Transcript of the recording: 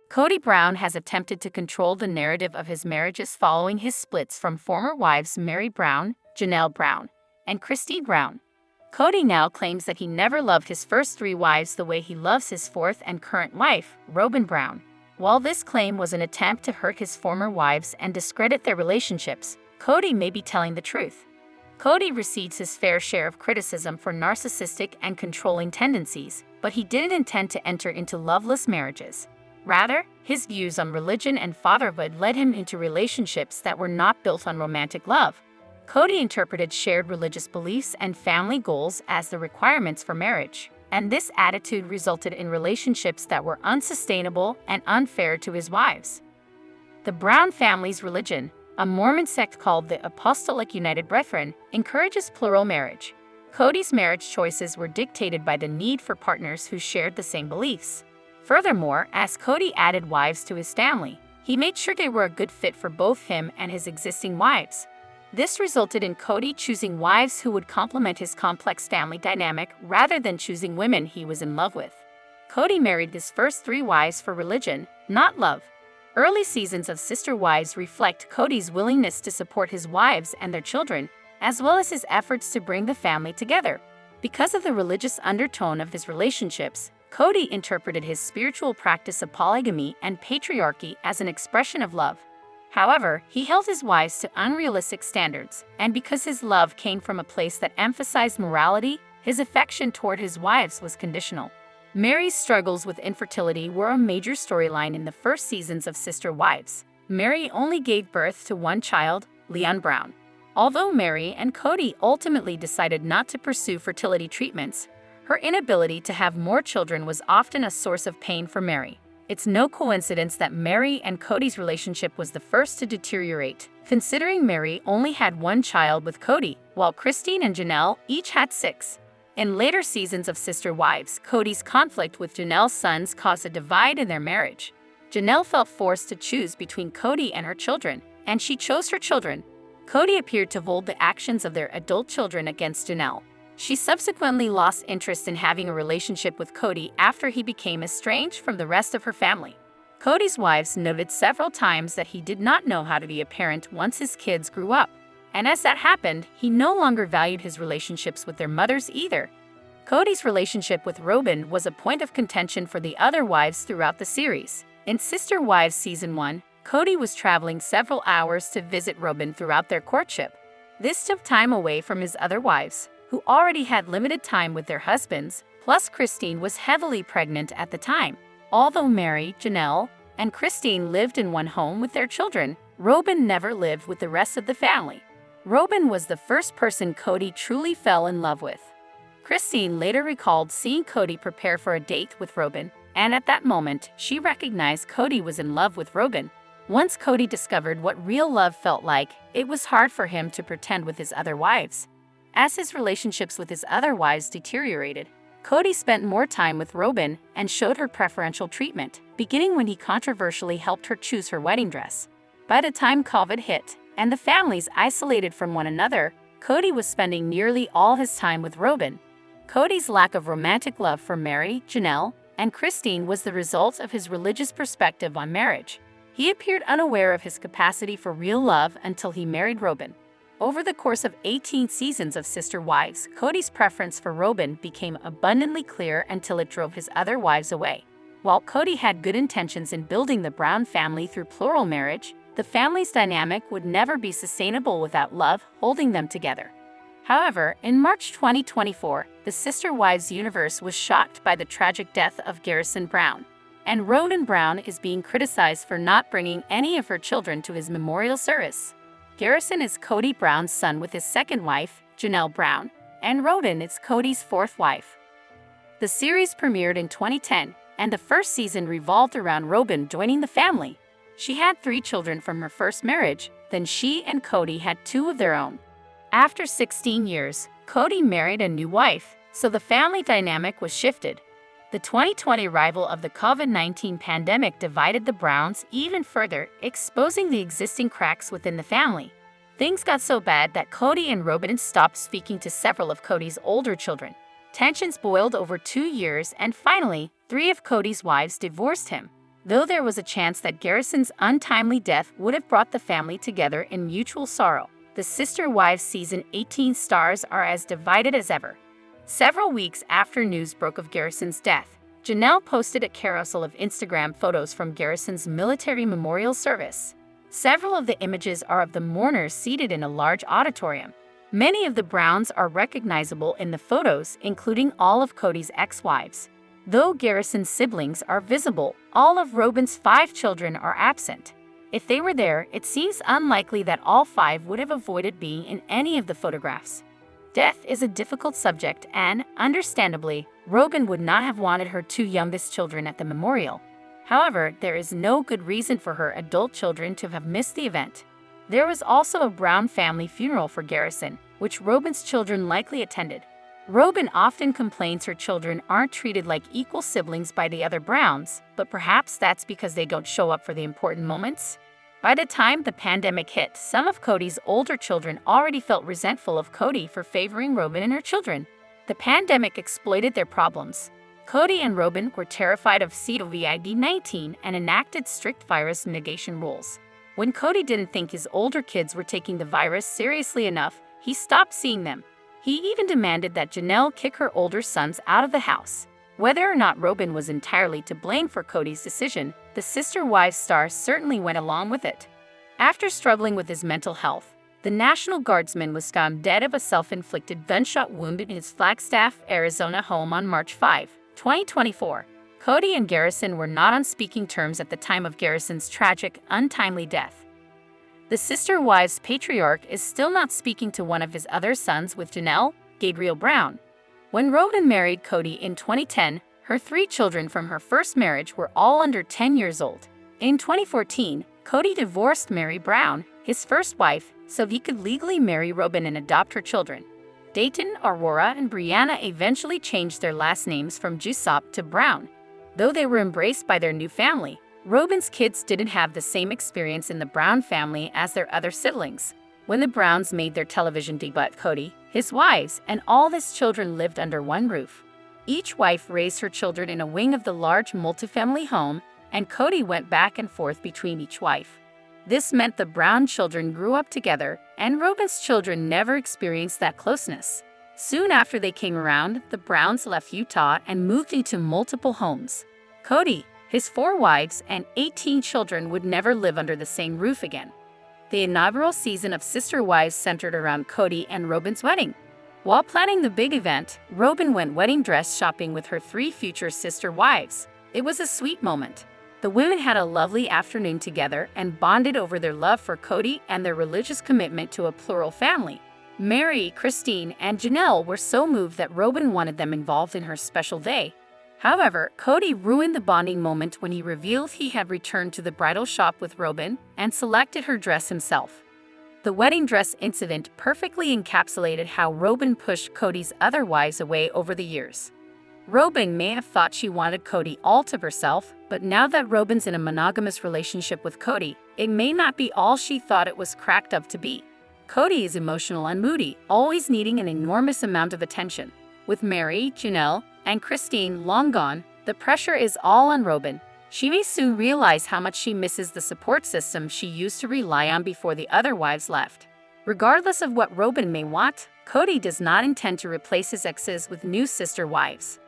Kody Brown has attempted to control the narrative of his marriages following his splits from former wives Meri Brown, Janelle Brown, and Christine Brown. Kody now claims that he never loved his first 3 wives the way he loves his 4th and current wife, Robyn Brown. While this claim was an attempt to hurt his former wives and discredit their relationships, Kody may be telling the truth. Kody receives his fair share of criticism for narcissistic and controlling tendencies, but he didn't intend to enter into loveless marriages. Rather, his views on religion and fatherhood led him into relationships that were not built on romantic love. Kody interpreted shared religious beliefs and family goals as the requirements for marriage, and this attitude resulted in relationships that were unsustainable and unfair to his wives. The Brown family's religion, a Mormon sect called the Apostolic United Brethren, encourages plural marriage. Kody's marriage choices were dictated by the need for partners who shared the same beliefs. Furthermore, as Kody added wives to his family, he made sure they were a good fit for both him and his existing wives. This resulted in Kody choosing wives who would complement his complex family dynamic rather than choosing women he was in love with. Kody married his first 3 wives for religion, not love. Early seasons of Sister Wives reflect Kody's willingness to support his wives and their children, as well as his efforts to bring the family together. Because of the religious undertone of his relationships, Kody interpreted his spiritual practice of polygamy and patriarchy as an expression of love. However, he held his wives to unrealistic standards, and because his love came from a place that emphasized morality, his affection toward his wives was conditional. Meri's struggles with infertility were a major storyline in the first seasons of Sister Wives. Meri only gave birth to 1 child, Leon Brown. Although Meri and Kody ultimately decided not to pursue fertility treatments, her inability to have more children was often a source of pain for Meri. It's no coincidence that Meri and Kody's relationship was the first to deteriorate, considering Meri only had 1 child with Kody, while Christine and Janelle each had 6. In later seasons of Sister Wives, Kody's conflict with Janelle's sons caused a divide in their marriage. Janelle felt forced to choose between Kody and her children, and she chose her children. Kody appeared to hold the actions of their adult children against Janelle. She subsequently lost interest in having a relationship with Kody after he became estranged from the rest of her family. Kody's wives noted several times that he did not know how to be a parent once his kids grew up. And as that happened, he no longer valued his relationships with their mothers either. Kody's relationship with Robyn was a point of contention for the other wives throughout the series. In Sister Wives Season 1, Kody was traveling several hours to visit Robyn throughout their courtship. This took time away from his other wives, who already had limited time with their husbands, plus Christine was heavily pregnant at the time. Although Meri, Janelle, and Christine lived in one home with their children, Robyn never lived with the rest of the family. Robyn was the first person Kody truly fell in love with. Christine later recalled seeing Kody prepare for a date with Robyn, and at that moment, she recognized Kody was in love with Robyn. Once Kody discovered what real love felt like, it was hard for him to pretend with his other wives. As his relationships with his other wives deteriorated, Kody spent more time with Robyn and showed her preferential treatment, beginning when he controversially helped her choose her wedding dress. By the time COVID hit, and the families isolated from one another, Kody was spending nearly all his time with Robyn. Kody's lack of romantic love for Meri, Janelle, and Christine was the result of his religious perspective on marriage. He appeared unaware of his capacity for real love until he married Robyn. Over the course of 18 seasons of Sister Wives, Kody's preference for Robyn became abundantly clear until it drove his other wives away. While Kody had good intentions in building the Brown family through plural marriage, the family's dynamic would never be sustainable without love holding them together. However, in March 2024, the Sister Wives universe was shocked by the tragic death of Garrison Brown, and Robyn Brown is being criticized for not bringing any of her children to his memorial service. Garrison is Kody Brown's son with his second wife, Janelle Brown, and Robyn is Kody's 4th wife. The series premiered in 2010, and the first season revolved around Robyn joining the family. She had 3 children from her first marriage, then she and Kody had 2 of their own. After 16 years, Kody married a new wife, so the family dynamic was shifted. The 2020 arrival of the COVID-19 pandemic divided the Browns even further, exposing the existing cracks within the family. Things got so bad that Kody and Robyn stopped speaking to several of Kody's older children. Tensions boiled over 2 years, and finally, 3 of Kody's wives divorced him. though there was a chance that Garrison's untimely death would have brought the family together in mutual sorrow. The Sister Wives Season 18 stars are as divided as ever. Several weeks after news broke of Garrison's death, Janelle posted a carousel of Instagram photos from Garrison's military memorial service. Several of the images are of the mourners seated in a large auditorium. Many of the Browns are recognizable in the photos, including all of Kody's ex-wives. Though Garrison's siblings are visible, all of Robyn's 5 children are absent. If they were there, it seems unlikely that all 5 would have avoided being in any of the photographs. Death is a difficult subject and, understandably, Robyn would not have wanted her 2 youngest children at the memorial. However, there is no good reason for her adult children to have missed the event. There was also a Brown family funeral for Garrison, which Robyn's children likely attended. Robyn often complains her children aren't treated like equal siblings by the other Browns, but perhaps that's because they don't show up for the important moments. By the time the pandemic hit, some of Kody's older children already felt resentful of Kody for favoring Robyn and her children. The pandemic exploited their problems. Kody and Robyn were terrified of COVID-19 and enacted strict virus mitigation rules. When Kody didn't think his older kids were taking the virus seriously enough, he stopped seeing them. He even demanded that Janelle kick her older sons out of the house. Whether or not Robyn was entirely to blame for Kody's decision, the Sister Wives star certainly went along with it. After struggling with his mental health, the National Guardsman was found dead of a self-inflicted gunshot wound in his Flagstaff, Arizona home on March 5, 2024. Kody and Garrison were not on speaking terms at the time of Garrison's tragic, untimely death. The Sister Wives patriarch is still not speaking to one of his other sons with Janelle, Kody Brown. When Robyn married Kody in 2010, her 3 children from her first marriage were all under 10 years old. In 2014, Kody divorced Meri Brown, his first wife, so he could legally marry Robyn and adopt her children. Dayton, Aurora, and Brianna eventually changed their last names from Jusop to Brown. Though they were embraced by their new family, Robyn's kids didn't have the same experience in the Brown family as their other siblings. When the Browns made their television debut, Kody, his wives, and all his children lived under one roof. Each wife raised her children in a wing of the large multifamily home, and Kody went back and forth between each wife. This meant the Brown children grew up together, and Robyn's children never experienced that closeness. Soon after they came around, the Browns left Utah and moved into multiple homes. Kody, his 4 wives, and 18 children would never live under the same roof again. The inaugural season of Sister Wives centered around Kody and Robyn's wedding. While planning the big event, Robyn went wedding dress shopping with her 3 future sister wives. It was a sweet moment. The women had a lovely afternoon together and bonded over their love for Kody and their religious commitment to a plural family. Meri, Christine, and Janelle were so moved that Robyn wanted them involved in her special day. However, Kody ruined the bonding moment when he revealed he had returned to the bridal shop with Robyn and selected her dress himself. The wedding dress incident perfectly encapsulated how Robyn pushed Kody's other wives away over the years. Robyn may have thought she wanted Kody all to herself, but now that Robyn's in a monogamous relationship with Kody, it may not be all she thought it was cracked up to be. Kody is emotional and moody, always needing an enormous amount of attention. With Meri, Janelle, and Christine long gone, the pressure is all on Robyn. She may soon realize how much she misses the support system she used to rely on before the other wives left. Regardless of what Robyn may want, Kody does not intend to replace his exes with new sister wives.